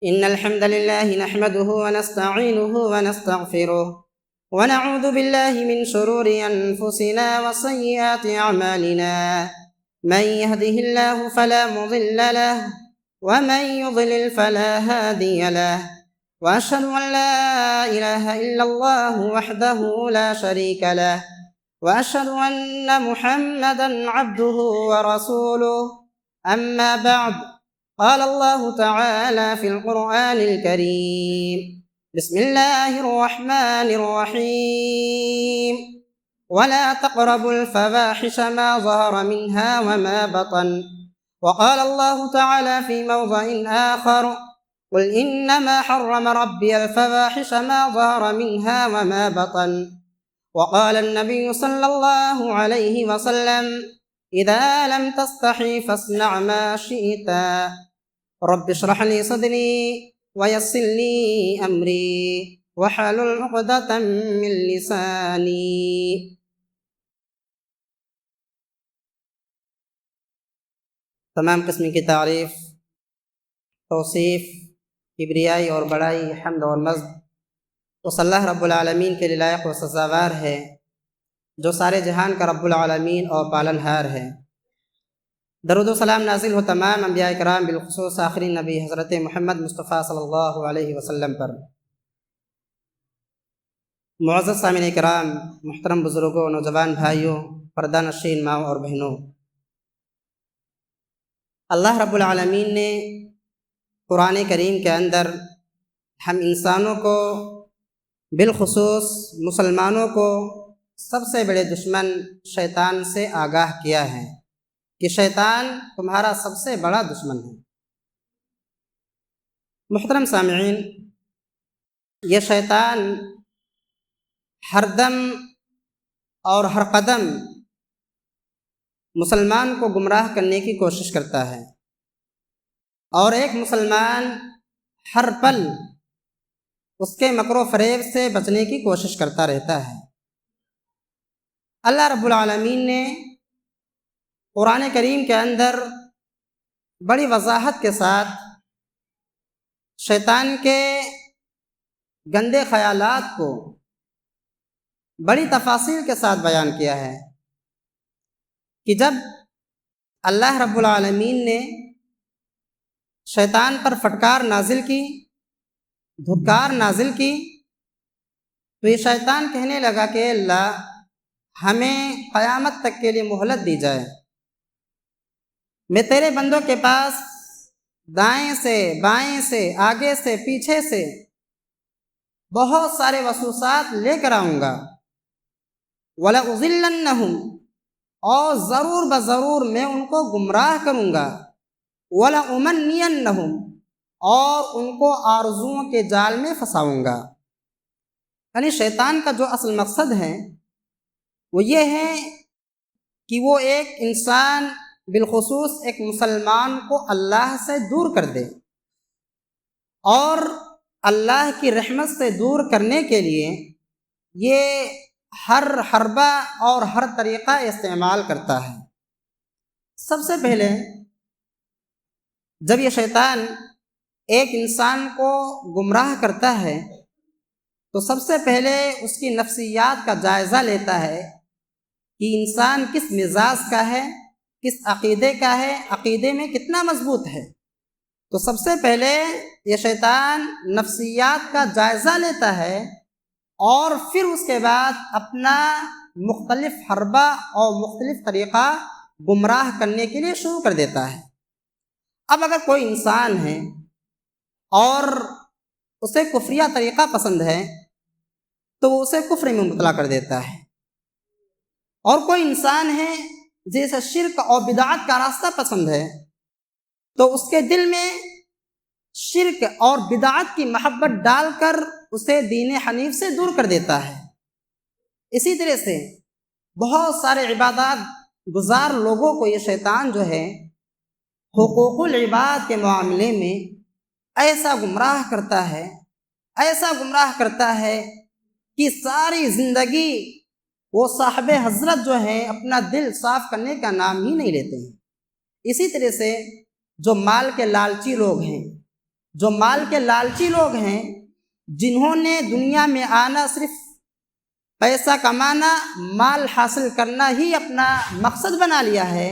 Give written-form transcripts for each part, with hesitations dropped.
إن الحمد لله نحمده ونستعينه ونستغفره ونعوذ بالله من شرور أنفسنا وسيئات أعمالنا. من يهده الله فلا مضل له ومن يضلل فلا هادي له، وأشهد أن لا إله إلا الله وحده لا شريك له، وأشهد أن محمدا عبده ورسوله. أما بعد، قال الله تعالى في القرآن الكريم: بسم الله الرحمن الرحيم: ولا تقربوا الفواحش ما ظهر منها وما بطن. وقال الله تعالى في موضع آخر: قل إنما حرم ربي الفواحش ما ظهر منها وما بطن. وقال النبي صلى الله عليه وسلم: إذا لم تستحي فاصنع ما شئت. رب اشرح لي صدري ويسر لي أمري واحلل عقدة من لساني. تمام قسم کی تعریف، توصیف، کبریائی اور بڑائی، حمد اور مجد اس اللہ رب العالمین کے لیے لائق و سزاوار ہے جو سارے جہان کا رب العالمین اور پالنہار ہے۔ درود و سلام نازل ہو تمام انبیاء کرام، بالخصوص آخری نبی حضرت محمد مصطفیٰ صلی اللہ علیہ وسلم پر۔ معزز سامعین کرام، محترم بزرگوں، نوجوان بھائیوں، پردہ نشین ماؤں اور بہنوں، اللہ رب العالمین نے قرآن کریم کے اندر ہم انسانوں کو، بالخصوص مسلمانوں کو، سب سے بڑے دشمن شیطان سے آگاہ کیا ہے کہ شیطان تمہارا سب سے بڑا دشمن ہے۔ محترم سامعین، یہ شیطان ہر دم اور ہر قدم مسلمان کو گمراہ کرنے کی کوشش کرتا ہے، اور ایک مسلمان ہر پل اس کے مکر و فریب سے بچنے کی کوشش کرتا رہتا ہے۔ اللہ رب العالمین نے قرآن کریم کے اندر بڑی وضاحت کے ساتھ شیطان کے گندے خیالات کو بڑی تفاصیل کے ساتھ بیان کیا ہے کہ جب اللہ رب العالمین نے شیطان پر پھٹکار نازل کی، دھتکار نازل کی، تو یہ شیطان کہنے لگا کہ اللہ، ہمیں قیامت تک کے لیے مہلت دی جائے، میں تیرے بندوں کے پاس دائیں سے، بائیں سے، آگے سے، پیچھے سے بہت سارے وسوسات لے کر آؤں گا، وَلَأُضِلَّنَّهُمْ، اور ضرور بضرور میں ان کو گمراہ کروں گا، وَلَأُمَنِّيَنَّهُمْ، اور ان کو آرزوؤں کے جال میں پھنساؤں گا۔ یعنی شیطان کا جو اصل مقصد ہے وہ یہ ہے کہ وہ ایک انسان، بالخصوص ایک مسلمان کو اللہ سے دور کر دے، اور اللہ کی رحمت سے دور کرنے کے لیے یہ ہر حربہ اور ہر طریقہ استعمال کرتا ہے۔ سب سے پہلے جب یہ شیطان ایک انسان کو گمراہ کرتا ہے تو سب سے پہلے اس کی نفسیات کا جائزہ لیتا ہے کہ انسان کس مزاج کا ہے، کس عقیدے کا ہے، عقیدے میں کتنا مضبوط ہے۔ تو سب سے پہلے یہ شیطان نفسیات کا جائزہ لیتا ہے، اور پھر اس کے بعد اپنا مختلف حربہ اور مختلف طریقہ گمراہ کرنے کے لیے شروع کر دیتا ہے۔ اب اگر کوئی انسان ہے اور اسے کفریہ طریقہ پسند ہے تو وہ اسے کفر میں مبتلا کر دیتا ہے، اور کوئی انسان ہے جسے شرک اور بدعت کا راستہ پسند ہے تو اس کے دل میں شرک اور بدعت کی محبت ڈال کر اسے دین حنیف سے دور کر دیتا ہے۔ اسی طرح سے بہت سارے عبادات گزار لوگوں کو یہ شیطان جو ہے حقوق العباد کے معاملے میں ایسا گمراہ کرتا ہے، ایسا گمراہ کرتا ہے کہ ساری زندگی وہ صاحب حضرت جو ہیں اپنا دل صاف کرنے کا نام ہی نہیں لیتے ہیں۔ اسی طرح سے جو مال کے لالچی لوگ ہیں، جو مال کے لالچی لوگ ہیں، جنہوں نے دنیا میں آنا صرف پیسہ کمانا، مال حاصل کرنا ہی اپنا مقصد بنا لیا ہے،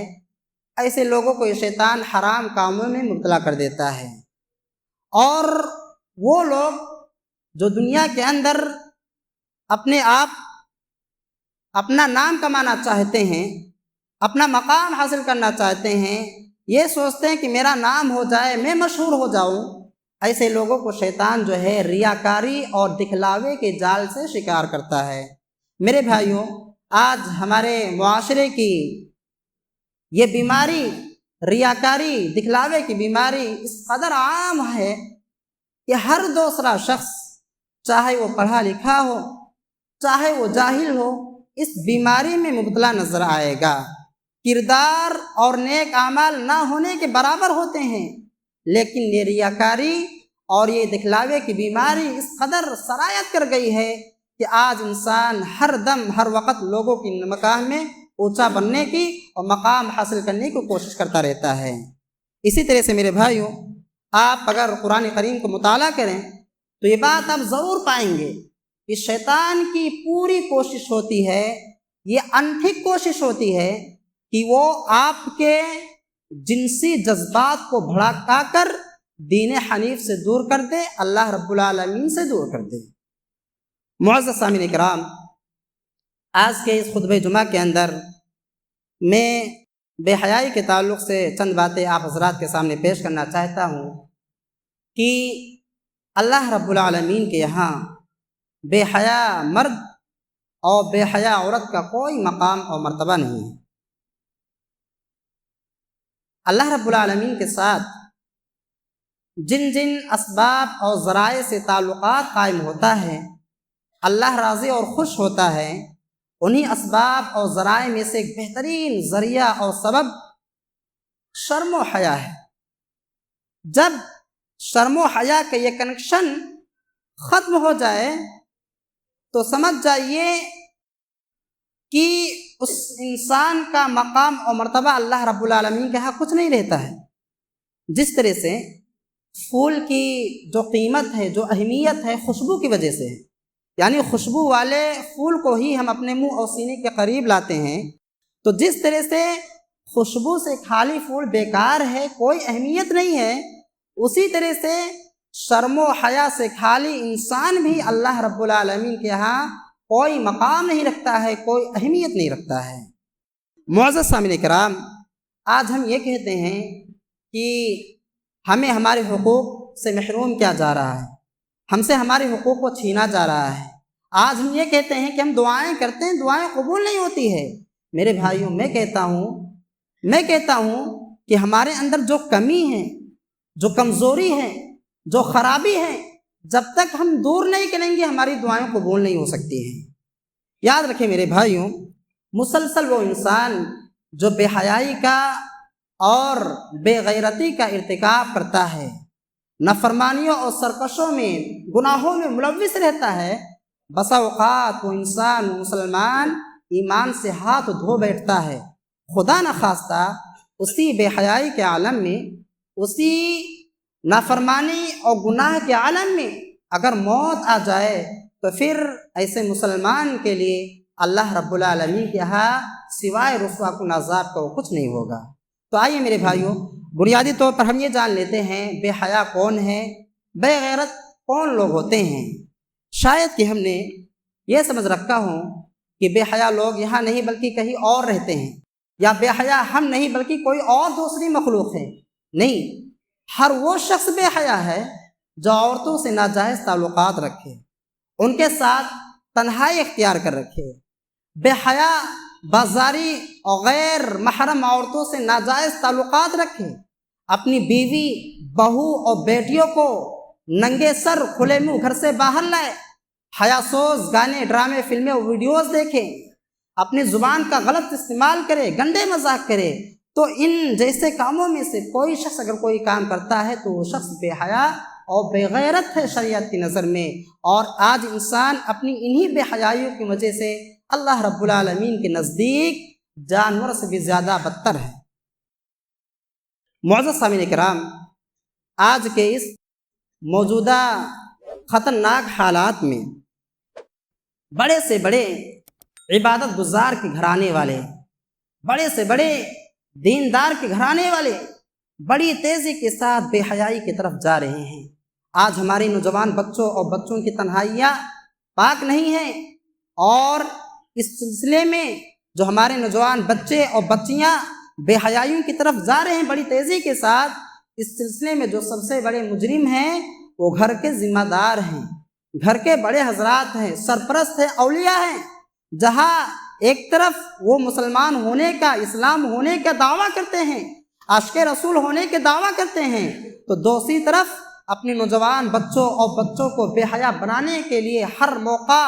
ایسے لوگوں کو یہ شیطان حرام کاموں میں مبتلا کر دیتا ہے۔ اور وہ لوگ جو دنیا کے اندر اپنے آپ اپنا نام کمانا چاہتے ہیں، اپنا مقام حاصل کرنا چاہتے ہیں، یہ سوچتے ہیں کہ میرا نام ہو جائے، میں مشہور ہو جاؤں، ایسے لوگوں کو شیطان جو ہے ریاکاری اور دکھلاوے کے جال سے شکار کرتا ہے۔ میرے بھائیوں، آج ہمارے معاشرے کی یہ بیماری، ریاکاری، دکھلاوے کی بیماری اس قدر عام ہے کہ ہر دوسرا شخص، چاہے وہ پڑھا لکھا ہو، چاہے وہ جاہل ہو، اس بیماری میں مبتلا نظر آئے گا۔ کردار اور نیک اعمال نہ ہونے کے برابر ہوتے ہیں، لیکن یہ ریاکاری اور یہ دکھلاوے کی بیماری اس قدر سرایت کر گئی ہے کہ آج انسان ہر دم ہر وقت لوگوں کی نگاہ میں اونچا بننے کی اور مقام حاصل کرنے کی کوشش کرتا رہتا ہے۔ اسی طرح سے میرے بھائیوں، آپ اگر قرآن کریم کو مطالعہ کریں تو یہ بات آپ ضرور پائیں گے کہ شیطان کی پوری کوشش ہوتی ہے، یہ انتھک کوشش ہوتی ہے کہ وہ آپ کے جنسی جذبات کو بھڑکا کر دین حنیف سے دور کر دے، اللہ رب العالمین سے دور کر دے۔ معزز سامعین کرام، آج کے اس خطبہ جمعہ کے اندر میں بے حیائی کے تعلق سے چند باتیں آپ حضرات کے سامنے پیش کرنا چاہتا ہوں کہ اللہ رب العالمین کے یہاں بے حیا مرد اور بے حیا عورت کا کوئی مقام اور مرتبہ نہیں ہے۔ اللہ رب العالمین کے ساتھ جن جن اسباب اور ذرائع سے تعلقات قائم ہوتا ہے، اللہ راضی اور خوش ہوتا ہے، انہی اسباب اور ذرائع میں سے ایک بہترین ذریعہ اور سبب شرم و حیا ہے۔ جب شرم و حیا کا یہ کنیکشن ختم ہو جائے تو سمجھ جائیے کہ اس انسان کا مقام اور مرتبہ اللہ رب العالمین کے ہاں کچھ نہیں رہتا ہے۔ جس طرح سے پھول کی جو قیمت ہے، جو اہمیت ہے، خوشبو کی وجہ سے ہے، یعنی خوشبو والے پھول کو ہی ہم اپنے منہ اور سینے کے قریب لاتے ہیں، تو جس طرح سے خوشبو سے خالی پھول بیکار ہے، کوئی اہمیت نہیں ہے، اسی طرح سے شرم و حیا سے خالی انسان بھی اللہ رب العالمین کے ہاں کوئی مقام نہیں رکھتا ہے، کوئی اہمیت نہیں رکھتا ہے۔ معزز سامعین کرام، آج ہم یہ کہتے ہیں کہ ہمیں ہمارے حقوق سے محروم کیا جا رہا ہے، ہم سے ہمارے حقوق کو چھینا جا رہا ہے۔ آج ہم یہ کہتے ہیں کہ ہم دعائیں کرتے ہیں، دعائیں قبول نہیں ہوتی ہے۔ میرے بھائیوں، میں کہتا ہوں کہ ہمارے اندر جو کمی ہے، جو کمزوری ہے، جو خرابی ہے، جب تک ہم دور نہیں کریں گے ہماری دعائیں قبول نہیں ہو سکتی ہیں۔ یاد رکھیں میرے بھائیوں، مسلسل وہ انسان جو بے حیائی کا اور بے غیرتی کا ارتکاب کرتا ہے، نافرمانیوں اور سرکشوں میں، گناہوں میں ملوث رہتا ہے، بسا اوقات وہ انسان مسلمان ایمان سے ہاتھ دھو بیٹھتا ہے۔ خدا نخواستہ اسی بے حیائی کے عالم میں، اسی نافرمانی اور گناہ کے عالم میں اگر موت آ جائے تو پھر ایسے مسلمان کے لیے اللہ رب العالمین کے ہاں سوائے رسوا کن عذاب کا کچھ نہیں ہوگا۔ تو آئیے میرے بھائیوں، بنیادی طور پر ہم یہ جان لیتے ہیں بے حیا کون ہے، بے غیرت کون لوگ ہوتے ہیں۔ شاید کہ ہم نے یہ سمجھ رکھا ہو کہ بے حیا لوگ یہاں نہیں بلکہ کہیں اور رہتے ہیں، یا بے حیا ہم نہیں بلکہ کوئی اور دوسری مخلوق ہے۔ نہیں، ہر وہ شخص بے حیا ہے جو عورتوں سے ناجائز تعلقات رکھے، ان کے ساتھ تنہائی اختیار کر رکھے، بے حیا بازاری اور غیر محرم عورتوں سے ناجائز تعلقات رکھے، اپنی بیوی، بہو اور بیٹیوں کو ننگے سر کھلے منہ گھر سے باہر لائے، حیا سوز گانے، ڈرامے، فلمیں اور ویڈیوز دیکھیں، اپنی زبان کا غلط استعمال کرے، گندے مذاق کرے۔ تو ان جیسے کاموں میں سے کوئی شخص اگر کوئی کام کرتا ہے تو وہ شخص بے حیا اور بے غیرت ہے شریعت کی نظر میں۔ اور آج انسان اپنی انہی بے حیائیوں کی وجہ سے اللہ رب العالمین کے نزدیک جانور سے بھی زیادہ بدتر ہے۔ معزز سامعین کرام، آج کے اس موجودہ خطرناک حالات میں بڑے سے بڑے عبادت گزار کے گھرانے والے، بڑے سے بڑے دیندار کے گھرانے والے بڑی تیزی کے ساتھ بے حیائی کی طرف جا رہے ہیں۔ آج ہمارے نوجوان بچوں اور بچوں کی تنہائیاں پاک نہیں ہیں، اور اس سلسلے میں جو ہمارے نوجوان بچے اور بچیاں بے حیائیوں کی طرف جا رہے ہیں بڑی تیزی کے ساتھ، اس سلسلے میں جو سب سے بڑے مجرم ہیں وہ گھر کے ذمہ دار ہیں، گھر کے بڑے حضرات ہیں، سرپرست ہیں، اولیاء ہیں۔ جہاں ایک طرف وہ مسلمان ہونے کا، اسلام ہونے کا دعویٰ کرتے ہیں، عاشق رسول ہونے کے دعویٰ کرتے ہیں، تو دوسری طرف اپنے نوجوان بچوں اور بچوں کو بے حیا بنانے کے لیے ہر موقع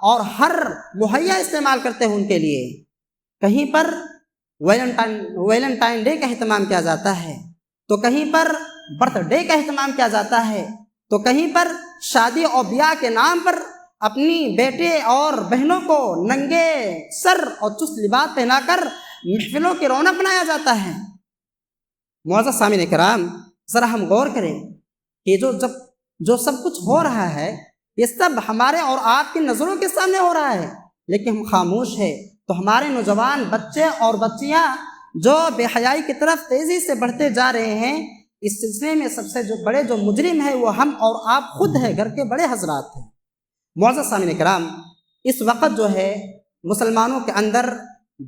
اور ہر مہیا استعمال کرتے ہیں ان کے لیے۔ کہیں پر ویلنٹائن ڈے کا اہتمام کیا جاتا ہے، تو کہیں پر برتھ ڈے کا اہتمام کیا جاتا ہے، تو کہیں پر شادی اور بیاہ کے نام پر اپنی بیٹے اور بہنوں کو ننگے سر اور چست لباس پہنا کر محفلوں کی رونق بنایا جاتا ہے۔ معزز سامعین کرام، ذرا ہم غور کریں کہ جو سب کچھ ہو رہا ہے یہ سب ہمارے اور آپ کی نظروں کے سامنے ہو رہا ہے، لیکن ہم خاموش ہیں۔ تو ہمارے نوجوان بچے اور بچیاں جو بے حیائی کی طرف تیزی سے بڑھتے جا رہے ہیں، اس سلسلے میں سب سے بڑے جو مجرم ہیں وہ ہم اور آپ خود ہیں، گھر کے بڑے حضرات ہیں۔ معزز سامعین کرام، اس وقت جو ہے مسلمانوں کے اندر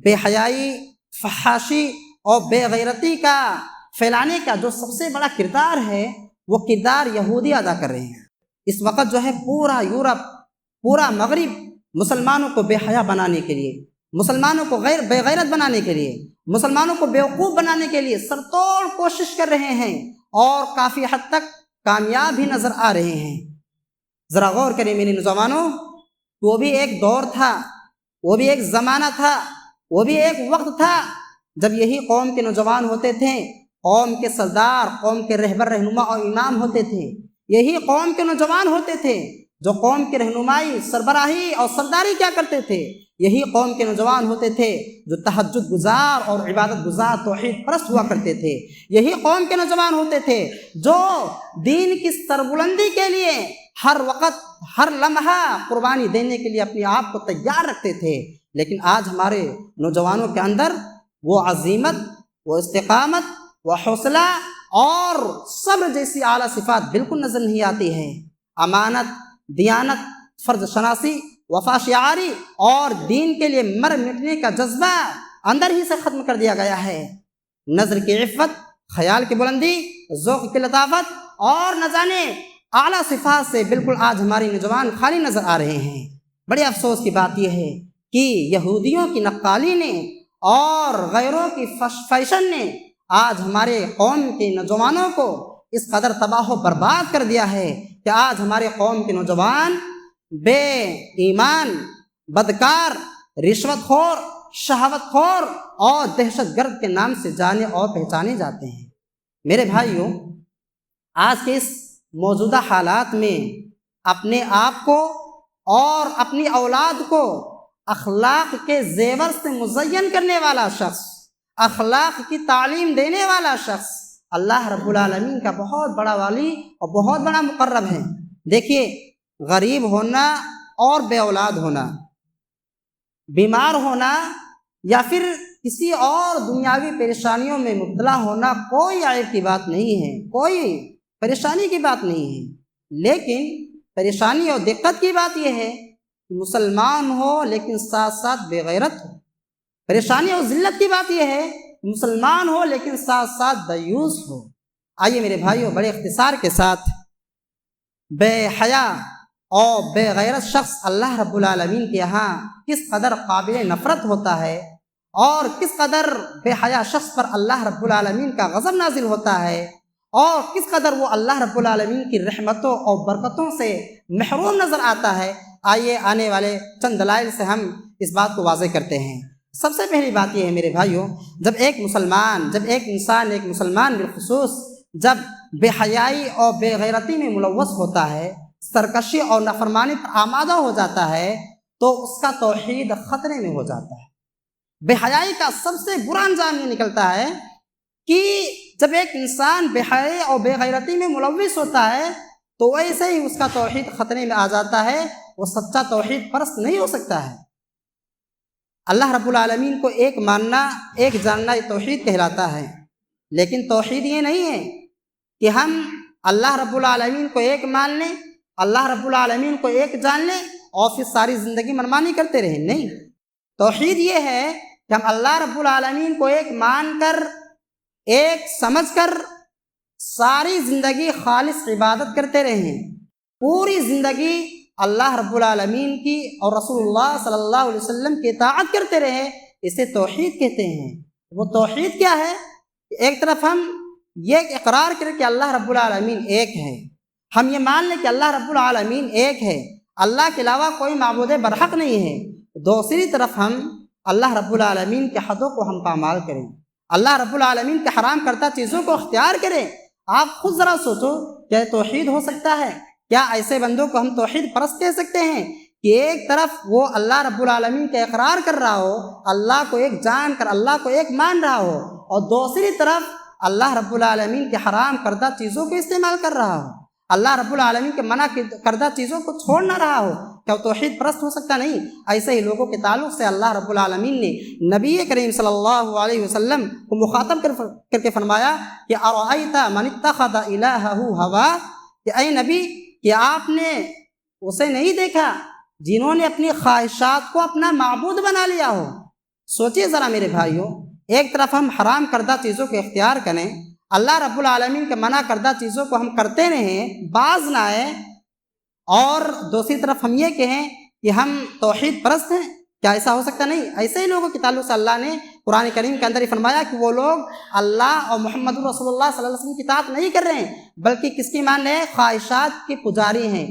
بے حیائی، فحاشی اور بے غیرتی کا پھیلانے کا جو سب سے بڑا کردار ہے وہ کردار یہودی ادا کر رہے ہیں۔ اس وقت جو ہے پورا یورپ، پورا مغرب مسلمانوں کو بے حیا بنانے کے لیے، مسلمانوں کو بے غیرت بنانے کے لیے، مسلمانوں کو بیوقوف بنانے کے لیے سرتوڑ کوشش کر رہے ہیں، اور کافی حد تک کامیاب بھی نظر آ رہے ہیں۔ ذرا غور کریں میرے نوجوانوں، وہ بھی ایک دور تھا، وہ بھی ایک زمانہ تھا، وہ بھی ایک وقت تھا جب یہی قوم کے نوجوان ہوتے تھے، قوم کے سردار، قوم کے رہبر، رہنما اور امام ہوتے تھے، یہی قوم کے نوجوان ہوتے تھے جو قوم کی رہنمائی، سربراہی اور سرداری کیا کرتے تھے، یہی قوم کے نوجوان ہوتے تھے جو تہجد گزار اور عبادت گزار، توحید پرست ہوا کرتے تھے، یہی قوم کے نوجوان ہوتے تھے جو دین کی سربلندی کے لیے ہر وقت، ہر لمحہ قربانی دینے کے لیے اپنے آپ کو تیار رکھتے تھے۔ لیکن آج ہمارے نوجوانوں کے اندر وہ عزیمت، وہ استقامت، وہ حوصلہ اور صبر جیسی اعلیٰ صفات بالکل نظر نہیں آتی ہے۔ امانت، دیانت، فرض شناسی، وفا شعاری اور دین کے لیے مر مٹنے کا جذبہ اندر ہی سے ختم کر دیا گیا ہے۔ نظر کی عفت، خیال کی بلندی، ذوق کی لطافت اور نہ جانے اعلیٰ صفات سے بالکل آج ہمارے نوجوان خالی نظر آ رہے ہیں۔ بڑے افسوس کی بات یہ ہے کہ یہودیوں کی نقالی نے اور غیروں کی فیشن نے آج ہمارے قوم کے نوجوانوں کو اس قدر تباہ و برباد کر دیا ہے کہ آج ہمارے قوم کے نوجوان بے ایمان، بدکار، رشوت خور، شہوت خور اور دہشت گرد کے نام سے جانے اور پہچانے جاتے ہیں۔ میرے بھائیوں، آج کے اس موجودہ حالات میں اپنے آپ کو اور اپنی اولاد کو اخلاق کے زیور سے مزین کرنے والا شخص، اخلاق کی تعلیم دینے والا شخص اللہ رب العالمین کا بہت بڑا والی اور بہت بڑا مقرب ہے۔ دیکھیے، غریب ہونا اور بے اولاد ہونا، بیمار ہونا یا پھر کسی اور دنیاوی پریشانیوں میں مبتلا ہونا کوئی عیب کی بات نہیں ہے، کوئی پریشانی کی بات نہیں ہے، لیکن پریشانی اور دقت کی بات یہ ہے کہ مسلمان ہو لیکن ساتھ ساتھ بے غیرت ہو۔ پریشانی اور ذلت کی بات یہ ہے کہ مسلمان ہو لیکن ساتھ ساتھ دیوس ہو۔ آئیے میرے بھائیوں، بڑے اختصار کے ساتھ بے حیا اور بے غیرت شخص اللہ رب العالمین کے یہاں کس قدر قابل نفرت ہوتا ہے، اور کس قدر بے حیا شخص پر اللہ رب العالمین کا غضب نازل ہوتا ہے، اور کس قدر وہ اللہ رب العالمین کی رحمتوں اور برکتوں سے محروم نظر آتا ہے، آئیے آنے والے چند دلائل سے ہم اس بات کو واضح کرتے ہیں۔ سب سے پہلی بات یہ ہے میرے بھائیوں، جب ایک مسلمان بالخصوص جب بے حیائی اور بے غیرتی میں ملوث ہوتا ہے، سرکشی اور نافرمانی پر آمادہ ہو جاتا ہے، تو اس کا توحید خطرے میں ہو جاتا ہے۔ بے حیائی کا سب سے برا انجام یہ نکلتا ہے کہ جب ایک انسان بے حیائی اور بے غیرتی میں ملوث ہوتا ہے تو ویسے ہی اس کا توحید خطرے میں آ جاتا ہے، وہ سچا توحید پرست نہیں ہو سکتا ہے۔ اللہ رب العالمین کو ایک ماننا، ایک جاننا یہ توحید کہلاتا ہے، لیکن توحید یہ نہیں ہے کہ ہم اللہ رب العالمین کو ایک مان لیں، اللہ رب العالمین کو ایک جان لیں اور پھر ساری زندگی منمانی کرتے رہیں۔ نہیں، توحید یہ ہے کہ ہم اللہ رب العالمین کو ایک مان کر، ایک سمجھ کر ساری زندگی خالص عبادت کرتے رہیں، پوری زندگی اللہ رب العالمین کی اور رسول اللہ صلی اللہ علیہ وسلم کی اطاعت کرتے رہیں، اسے توحید کہتے ہیں۔ وہ توحید کیا ہے؟ ایک طرف ہم یہ اقرار کریں کہ اللہ رب العالمین ایک ہے، ہم یہ مان لیں کہ اللہ رب العالمین ایک ہے، اللہ کے علاوہ کوئی معبود برحق نہیں ہے۔ دوسری طرف ہم اللہ رب العالمین کے حدوں کو ہم پامال کریں، اللہ رب العالمین کے حرام کردہ چیزوں کو اختیار کریں۔ آپ خود ذرا سوچو، کیا توحید ہو سکتا ہے؟ کیا ایسے بندوں کو ہم توحید پرست کہہ سکتے ہیں کہ ایک طرف وہ اللہ رب العالمین کا اقرار کر رہا ہو، اللہ کو ایک جان کر اللہ کو ایک مان رہا ہو، اور دوسری طرف اللہ رب العالمین کے حرام کردہ چیزوں کو استعمال کر رہا ہو، اللہ رب العالمین کے منع کردہ چیزوں کو چھوڑ نہ رہا ہو؟ کیا وہ توحید پرست ہو سکتا؟ نہیں۔ ایسے ہی لوگوں کے تعلق سے اللہ رب العالمین نے نبی کریم صلی اللہ علیہ وسلم کو مخاطب کر کے فرمایا کہ ارأیت من اتخذ الہہ ہوا، کہ اے نبی، کہ آپ نے اسے نہیں دیکھا جنہوں نے اپنی خواہشات کو اپنا معبود بنا لیا ہو۔ سوچئے ذرا میرے بھائیوں، ایک طرف ہم حرام کردہ چیزوں کو اختیار کریں، اللہ رب العالمین کے منع کردہ چیزوں کو ہم کرتے رہیں، باز نہ آئے، اور دوسری طرف ہم یہ کہیں کہ ہم توحید پرست ہیں۔ کیا ایسا ہو سکتا؟ نہیں۔ ایسے ہی لوگوں کے تعلق سے اللہ نے قرآن کریم کے اندر ہی فرمایا کہ وہ لوگ اللہ اور محمد رسول اللہ صلی اللہ علیہ وسلم کی اطاعت نہیں کر رہے ہیں، بلکہ کس کی مان رہے ہیں؟ خواہشات کے پجاری ہیں،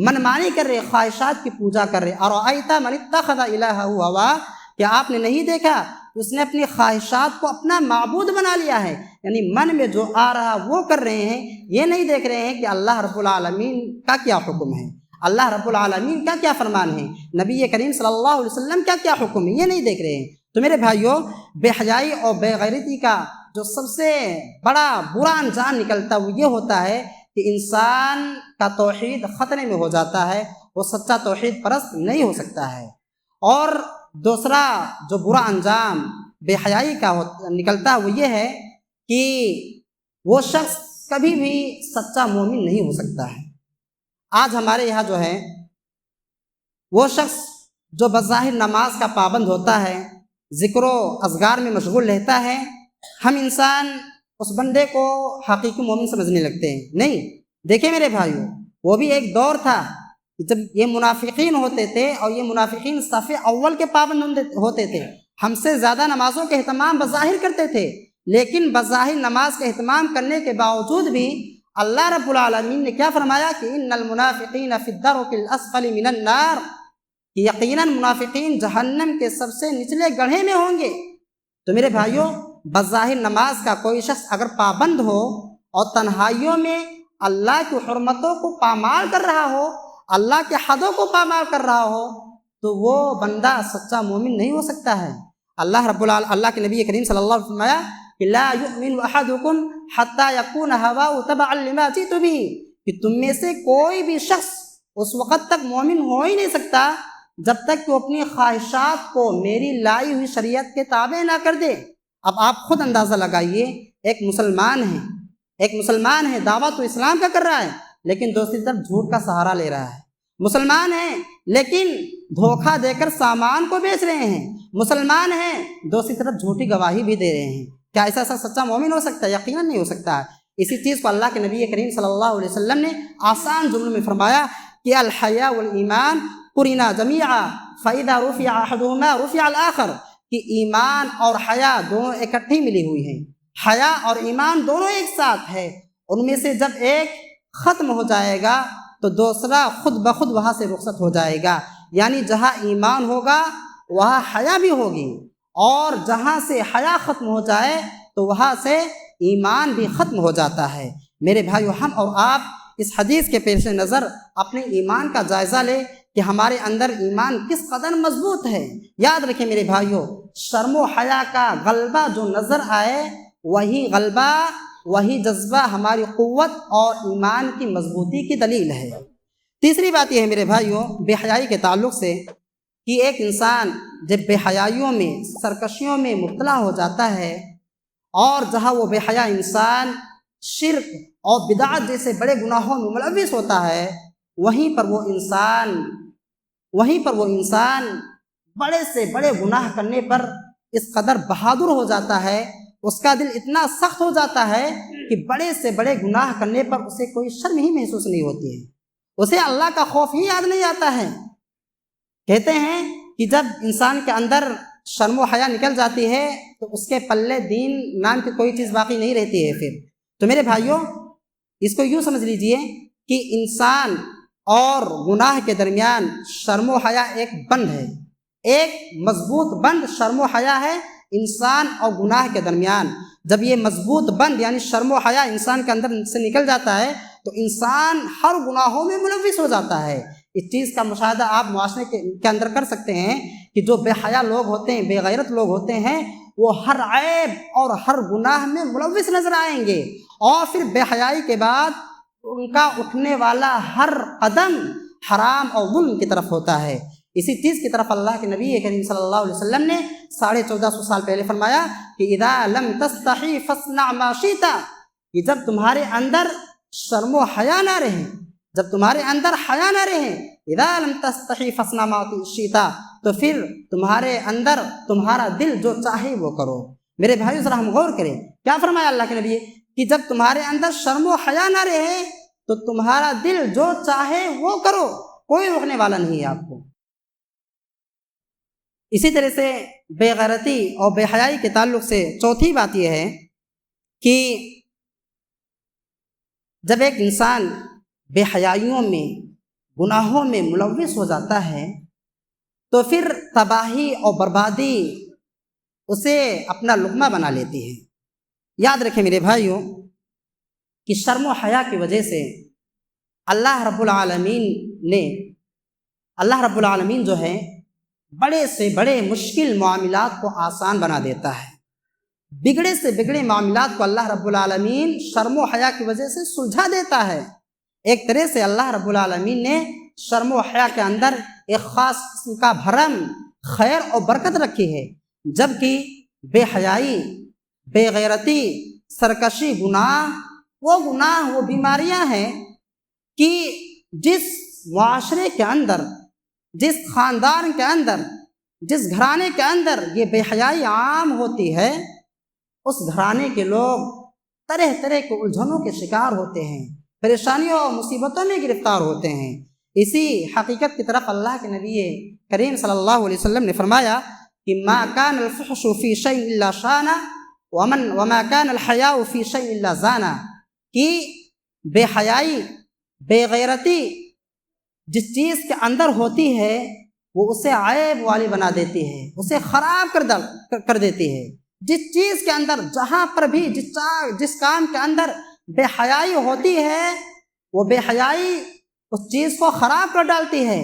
منمانی کر رہے، خواہشات کی پوجا کر رہے۔ ارأیت من اتخذ الہہ ہوا، کیا آپ نے نہیں دیکھا اس نے اپنی خواہشات کو اپنا معبود بنا لیا ہے، یعنی من میں جو آ رہا وہ کر رہے ہیں، یہ نہیں دیکھ رہے ہیں کہ اللہ رب العالمین کا کیا حکم ہے، اللہ رب العالمین کا کیا فرمان ہے، نبی کریم صلی اللہ علیہ وسلم کا کیا حکم ہے، یہ نہیں دیکھ رہے ہیں۔ تو میرے بھائیوں، بے حیائی اور بے غیرتی کا جو سب سے بڑا برا انجام نکلتا وہ یہ ہوتا ہے کہ انسان کا توحید خطرے میں ہو جاتا ہے، وہ سچا توحید پرست نہیں ہو سکتا ہے۔ اور دوسرا جو برا انجام بے حیائی کا نکلتا وہ یہ ہے کہ وہ شخص کبھی بھی سچا مومن نہیں ہو سکتا ہے۔ آج ہمارے یہاں جو ہے وہ شخص جو بظاہر نماز کا پابند ہوتا ہے، ذکر و اذکار میں مشغول رہتا ہے، ہم انسان اس بندے کو حقیقی مومن سمجھنے لگتے ہیں۔ نہیں، دیکھیں میرے بھائیوں، وہ بھی ایک دور تھا جب یہ منافقین ہوتے تھے، اور یہ منافقین صف اول کے پابند ہوتے تھے، ہم سے زیادہ نمازوں کے اہتمام بظاہر کرتے تھے، لیکن بظاہر نماز کے اہتمام کرنے کے باوجود بھی اللہ رب العالمین نے کیا فرمایا کہ ان المنافقین فی الدرک الاسفل من النار، کہ یقیناً منافقین جہنم کے سب سے نچلے گڑھے میں ہوں گے۔ تو میرے بھائیوں، بظاہر نماز کا کوئی شخص اگر پابند ہو اور تنہائیوں میں اللہ کی حرمتوں کو پامال کر رہا ہو، اللہ کے حدوں کو پامال کر رہا ہو، تو وہ بندہ سچا مومن نہیں ہو سکتا ہے۔ اللہ کے نبی کریم صلی اللہ علیہ وسلم نے فرمایا کہ لا یؤمن احدکم حتی یکون ہواہ تبعا لما جئت بہ، کہ تم میں سے کوئی بھی شخص اس وقت تک مومن ہو ہی نہیں سکتا جب تک کہ وہ اپنی خواہشات کو میری لائی ہوئی شریعت کے تابع نہ کر دے۔ اب آپ خود اندازہ لگائیے، ایک مسلمان ہے دعویٰ تو اسلام کا کر رہا ہے، لیکن دوسری طرف جھوٹ کا سہارا لے رہا ہے۔ مسلمان ہیں لیکن دھوکہ دے کر سامان کو بیچ رہے ہیں۔ مسلمان ہیں، دوسری طرف جھوٹی گواہی بھی دے رہے ہیں۔ کیا ایسا سچا مومن ہو سکتا ہے؟ یقیناً نہیں ہو سکتا ہے۔ اسی چیز کو اللہ کے نبی کریم صلی اللہ علیہ وسلم نے آسان جملوں میں فرمایا کہ الحیا والایمان قرنا جمیعا فاذا رفع احدهما رفع الاخر، کہ ایمان اور حیا دونوں اکٹھی ملی ہوئی ہیں، حیا اور ایمان دونوں ایک ساتھ ہے، ان میں سے جب ایک ختم ہو جائے گا تو دوسرا خود بخود وہاں سے رخصت ہو جائے گا۔ یعنی جہاں ایمان ہوگا وہاں حیا بھی ہوگی، اور جہاں سے حیا ختم ہو جائے تو وہاں سے ایمان بھی ختم ہو جاتا ہے۔ میرے بھائیو، ہم اور آپ اس حدیث کے پیش نظر اپنے ایمان کا جائزہ لیں کہ ہمارے اندر ایمان کس قدر مضبوط ہے۔ یاد رکھیں میرے بھائیو، شرم و حیا کا غلبہ جو نظر آئے وہی غلبہ وہی جذبہ ہماری قوت اور ایمان کی مضبوطی کی دلیل ہے۔ تیسری بات یہ ہے میرے بھائیوں بے حیائی کے تعلق سے کہ ایک انسان جب بے حیائیوں میں سرکشیوں میں مبتلا ہو جاتا ہے، اور جہاں وہ بے حیا انسان شرک اور بدعت جیسے بڑے گناہوں میں ملوث ہوتا ہے، وہیں پر وہ انسان بڑے سے بڑے گناہ کرنے پر اس قدر بہادر ہو جاتا ہے، اس کا دل اتنا سخت ہو جاتا ہے کہ بڑے سے بڑے گناہ کرنے پر اسے کوئی شرم ہی محسوس نہیں ہوتی ہے، اسے اللہ کا خوف ہی یاد نہیں آتا ہے۔ کہتے ہیں کہ جب انسان کے اندر شرم و حیا نکل جاتی ہے تو اس کے پلے دین نام کی کوئی چیز باقی نہیں رہتی ہے۔ پھر تو میرے بھائیوں اس کو یوں سمجھ لیجئے کہ انسان اور گناہ کے درمیان شرم و حیا ایک بند ہے، ایک مضبوط بند شرم و حیا ہے انسان اور گناہ کے درمیان۔ جب یہ مضبوط بند یعنی شرم و حیا انسان کے اندر سے نکل جاتا ہے تو انسان ہر گناہوں میں ملوث ہو جاتا ہے۔ اس چیز کا مشاہدہ آپ معاشرے کے اندر کر سکتے ہیں کہ جو بے حیا لوگ ہوتے ہیں، بے غیرت لوگ ہوتے ہیں، وہ ہر عیب اور ہر گناہ میں ملوث نظر آئیں گے، اور پھر بے حیائی کے بعد ان کا اٹھنے والا ہر قدم حرام اور ظلم کی طرف ہوتا ہے۔ اسی چیز کی طرف اللہ کے نبی کریم صلی اللہ علیہ وسلم نے 1450 سال پہلے فرمایا کہ اذا لم تستحی فاصنع ما شئت، کہ جب تمہارے اندر شرم و حیا نہ رہے، جب تمہارے اندر حیا نہ رہے، اذا لم تستحی فاصنع ما شئت، تو پھر تمہارے اندر تمہارا دل جو چاہے وہ کرو۔ میرے بھائیو ذرا ہم غور کریں، کیا فرمایا اللہ کے نبی کہ جب تمہارے اندر شرم و حیا نہ رہے تو تمہارا دل جو چاہے وہ کرو، کوئی روکنے والا نہیں ہے آپ کو۔ اسی طرح سے بے غیرتی اور بے حیائی کے تعلق سے چوتھی بات یہ ہے کہ جب ایک انسان بے حیائیوں میں گناہوں میں ملوث ہو جاتا ہے تو پھر تباہی اور بربادی اسے اپنا لقمہ بنا لیتی ہے۔ یاد رکھیں میرے بھائیوں کہ شرم و حیا کی وجہ سے اللہ رب العالمین جو ہے بڑے سے بڑے مشکل معاملات کو آسان بنا دیتا ہے۔ بگڑے سے بگڑے معاملات کو اللہ رب العالمین شرم و حیا کی وجہ سے سلجھا دیتا ہے۔ ایک طرح سے اللہ رب العالمین نے شرم و حیا کے اندر ایک خاص قسم کا بھرم، خیر اور برکت رکھی ہے، جبکہ بے حیائی، بے غیرتی، سرکشی گناہ وہ بیماریاں ہیں کہ جس معاشرے کے اندر، جس خاندان کے اندر، جس گھرانے کے اندر یہ بے حیائی عام ہوتی ہے، اس گھرانے کے لوگ طرح طرح کے الجھنوں کے شکار ہوتے ہیں، پریشانیوں اور مصیبتوں میں گرفتار ہوتے ہیں۔ اسی حقیقت کی طرف اللہ کے نبی کریم صلی اللہ علیہ وسلم نے فرمایا کہ ما کان الفحش فی شیء الا شانہ وما کان الحیاء فی شیء الا زانہ، کہ بے حیائی، بے غیرتی جس چیز کے اندر ہوتی ہے وہ اسے عیب والی بنا دیتی ہے، اسے خراب کر دیتی ہے۔ جس چیز کے اندر، جہاں پر بھی جس کام کے اندر بے حیائی ہوتی ہے وہ بے حیائی اس چیز کو خراب کر ڈالتی ہے۔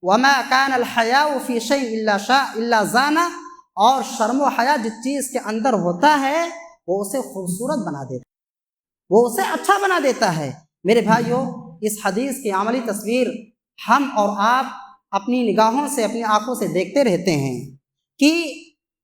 وما کان الحیاء فی شیء الا زانہ، اور شرم و حیا جس چیز کے اندر ہوتا ہے وہ اسے خوبصورت بنا دیتا ہے، وہ اسے اچھا بنا دیتا ہے۔ میرے بھائیوں اس حدیث کی عملی تصویر ہم اور آپ اپنی نگاہوں سے، اپنی آنکھوں سے دیکھتے رہتے ہیں کہ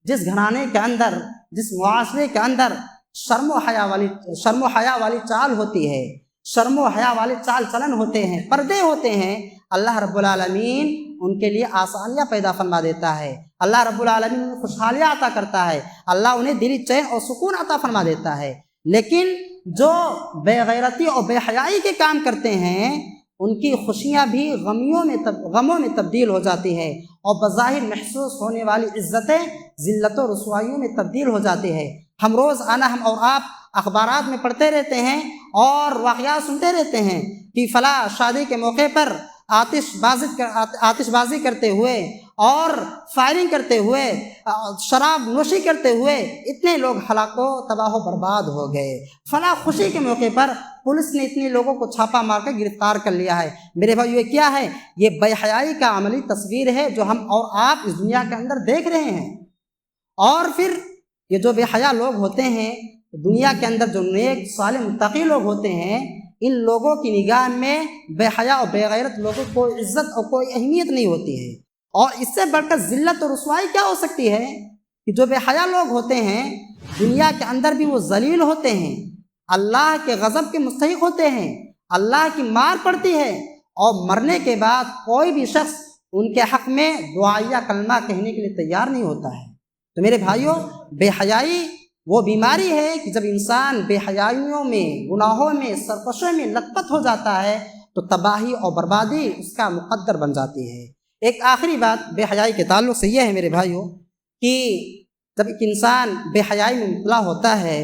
جس گھرانے کے اندر، جس معاشرے کے اندر شرم و حیا والی چال ہوتی ہے، شرم و حیا والے چال چلن ہوتے ہیں، پردے ہوتے ہیں، اللہ رب العالمین ان کے لیے آسانیاں پیدا فرما دیتا ہے، اللہ رب العالمین انہیں خوشحالیاں عطا کرتا ہے، اللہ انہیں دلی چین اور سکون عطا فرما دیتا ہے۔ لیکن جو بے غیرتی اور بے حیائی کے کام کرتے ہیں ان کی خوشیاں بھی غموں میں تبدیل ہو جاتی ہے، اور بظاہر محسوس ہونے والی عزتیں ذلت و رسوائیوں میں تبدیل ہو جاتی ہے۔ ہم روزانہ ہم اور آپ اخبارات میں پڑھتے رہتے ہیں اور واقعات سنتے رہتے ہیں کہ فلاں شادی کے موقع پر آتش بازی کرتے ہوئے اور فائرنگ کرتے ہوئے، شراب نوشی کرتے ہوئے اتنے لوگ ہلاک و تباہ و برباد ہو گئے۔ فلاں خوشی کے موقع پر پولیس نے اتنے لوگوں کو چھاپا مار کر گرفتار کر لیا ہے۔ میرے بھائیو یہ کیا ہے؟ یہ بے حیائی کا عملی تصویر ہے جو ہم اور آپ اس دنیا کے اندر دیکھ رہے ہیں۔ اور پھر یہ جو بے حیا لوگ ہوتے ہیں دنیا کے اندر جو نیک صالح متقی لوگ ہوتے ہیں، ان لوگوں کی نگاہ میں بے حیا اور بے غیرت لوگوں کو عزت اور کوئی اہمیت نہیں ہوتی ہے۔ اور اس سے بڑھ کر ذلت اور رسوائی کیا ہو سکتی ہے کہ جو بے حیا لوگ ہوتے ہیں دنیا کے اندر بھی وہ ذلیل ہوتے ہیں، اللہ کے غضب کے مستحق ہوتے ہیں، اللہ کی مار پڑتی ہے، اور مرنے کے بعد کوئی بھی شخص ان کے حق میں دعائیہ کلمہ کہنے کے لیے تیار نہیں ہوتا ہے۔ تو میرے بھائیوں، بے حیائی وہ بیماری ہے کہ جب انسان بے حیائیوں میں، گناہوں میں، سرکشوں میں لت پت ہو جاتا ہے تو تباہی اور بربادی اس کا مقدر بن جاتی ہے۔ ایک آخری بات بے حیائی کے تعلق سے یہ ہے میرے بھائیوں کہ جب ایک انسان بے حیائی میں مبتلا ہوتا ہے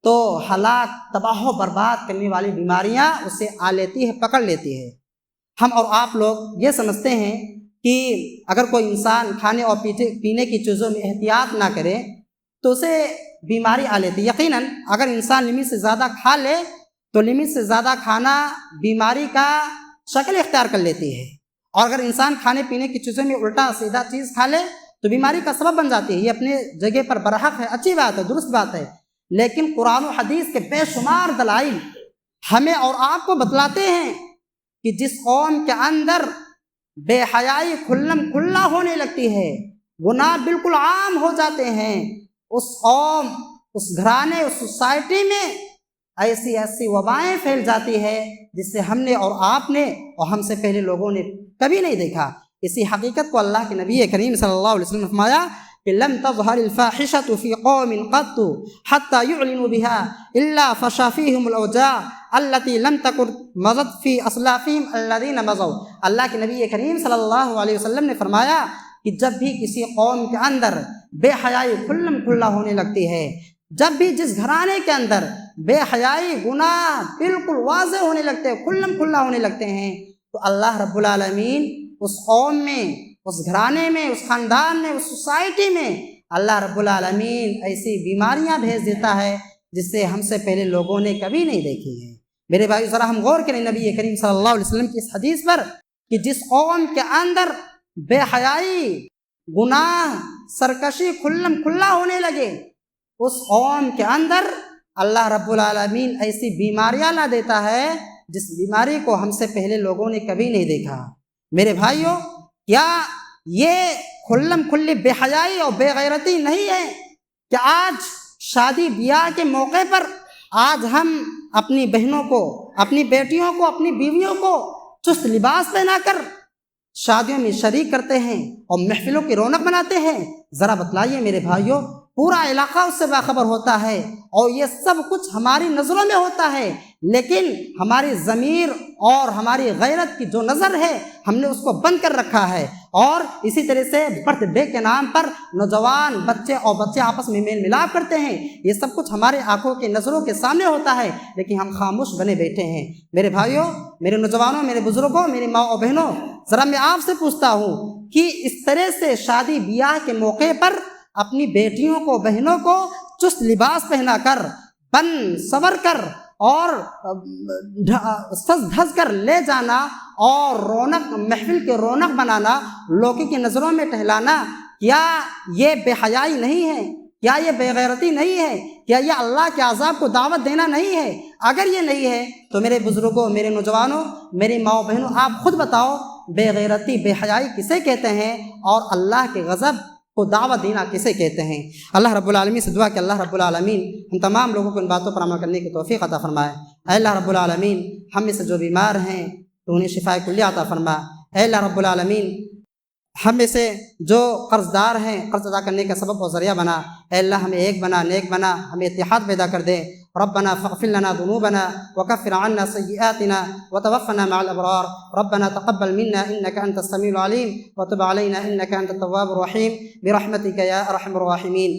تو ہلاک، تباہ و برباد کرنے والی بیماریاں اسے آ لیتی ہے، پکڑ لیتی ہے۔ ہم اور آپ لوگ یہ سمجھتے ہیں کہ اگر کوئی انسان کھانے اور پینے کی چیزوں میں احتیاط نہ کرے تو اسے بیماری آ لیتی ہے۔ یقیناً اگر انسان لمٹ سے زیادہ کھا لے تو لمٹ سے زیادہ کھانا بیماری کا شکل اختیار کر لیتی ہے، اور اگر انسان کھانے پینے کی چیزوں میں الٹا سیدھا چیز کھا لے تو بیماری کا سبب بن جاتی ہے۔ یہ اپنے جگہ پر برحق ہے، اچھی بات ہے، درست بات ہے، لیکن قرآن و حدیث کے بے شمار دلائل ہمیں اور آپ کو بتلاتے ہیں کہ جس قوم کے اندر بے حیائی کھلم کھلا ہونے لگتی ہے، گناہ بالکل عام ہو جاتے ہیں، اس قوم، اس گھرانے، اس سوسائٹی میں ایسی ایسی وبائیں پھیل جاتی ہے جس سے ہم نے اور آپ نے اور ہم سے پہلے لوگوں نے کبھی نہیں دیکھا۔ اسی حقیقت کو اللہ کے نبی کریم صلی اللہ علیہ وسلم نے فرمایا کہ لم تظہر الفاحشۃ فی قوم قط حتی یعلنوا بها الا فشا فیہم الاوجاع التي لم تکن مضت فی اسلافہم الذین مضوا۔ اللہ کے نبی کریم صلی اللہ علیہ وسلم نے فرمایا کہ جب بھی کسی قوم کے اندر بے حیائی کھلم کھلا ہونے لگتی ہے، جب بھی جس گھرانے کے اندر بے حیائی، گناہ بالکل واضح ہونے لگتے ہیں، کھلم کھلا ہونے لگتے ہیں، تو اللہ رب العالمین اس قوم میں، اس گھرانے میں، اس خاندان میں، اس سوسائٹی میں اللہ رب العالمین ایسی بیماریاں بھیج دیتا ہے جس سے ہم سے پہلے لوگوں نے کبھی نہیں دیکھی ہے۔ میرے بھائی ذرا ہم غور کریں نبی کریم صلی اللہ علیہ وسلم کی اس حدیث پر کہ جس قوم کے اندر بے حیائی، گناہ، سرکشی کھلم کھلا ہونے لگے، اس قوم کے اندر اللہ رب العالمین ایسی بیماریاں لا دیتا ہے جس بیماری کو ہم سے پہلے لوگوں نے کبھی نہیں دیکھا۔ میرے بھائیوں، کیا یہ کھلم کھلی بے حیائی اور بے غیرتی نہیں ہے کہ آج شادی بیاہ کے موقع پر آج ہم اپنی بہنوں کو، اپنی بیٹیوں کو، اپنی بیویوں کو چست لباس پہنا کر شادیوں میں شریک کرتے ہیں اور محفلوں کی رونق بناتے ہیں؟ ذرا بتلائیے میرے بھائیوں، پورا علاقہ اس سے باخبر ہوتا ہے اور یہ سب کچھ ہماری نظروں میں ہوتا ہے، لیکن ہماری ضمیر اور ہماری غیرت کی جو نظر ہے ہم نے اس کو بند کر رکھا ہے، اور اسی طرح سے برتھ ڈے کے نام پر نوجوان بچے آپس میں میل ملاپ کرتے ہیں۔ یہ سب کچھ ہمارے آنکھوں کی نظروں کے سامنے ہوتا ہے، لیکن ہم خاموش بنے بیٹھے ہیں۔ میرے بھائیوں، میرے نوجوانوں، میرے بزرگوں، میری ماں اور بہنوں، ذرا میں آپ سے پوچھتا ہوں کہ اس طرح سے شادی بیاہ کے موقع پر اپنی بیٹیوں کو، بہنوں کو چست لباس پہنا کر، بن سور کر اور سج دھج کر لے جانا اور رونق، محفل کی رونق بنانا، لوگوں کی نظروں میں ٹہلانا، کیا یہ بے حیائی نہیں ہے؟ کیا یہ بے غیرتی نہیں ہے؟ کیا یہ اللہ کے عذاب کو دعوت دینا نہیں ہے؟ اگر یہ نہیں ہے تو میرے بزرگوں، میرے نوجوانوں، میری ماں بہنوں، آپ خود بتاؤ بے غیرتی، بے حیائی کسے کہتے ہیں اور اللہ کے غضب کو دعوت دینا کسے کہتے ہیں؟ اللہ رب العالمین سے دعا کہ اللہ رب العالمین ہم تمام لوگوں کو ان باتوں پر عمل کرنے کی توفیق عطا فرمائے۔ اے اللہ رب العالمین، ہم میں سے جو بیمار ہیں تو انہیں شفائے کلیہ عطا فرما۔ اے اللہ رب العالمین، ہم میں سے جو قرض دار ہیں قرض ادا کرنے کا سبب و ذریعہ بنا، اے اللہ ہمیں ایک بنا، نیک بنا، ہمیں اتحاد پیدا کر دے۔ ربنا فاغفر لنا ذنوبنا وكفر عنا سيئاتنا وتوفنا مع الأبرار. ربنا تقبل منا إنك أنت السميع العليم وتب علينا إنك أنت التواب الرحيم برحمتك يا أرحم الراحمين.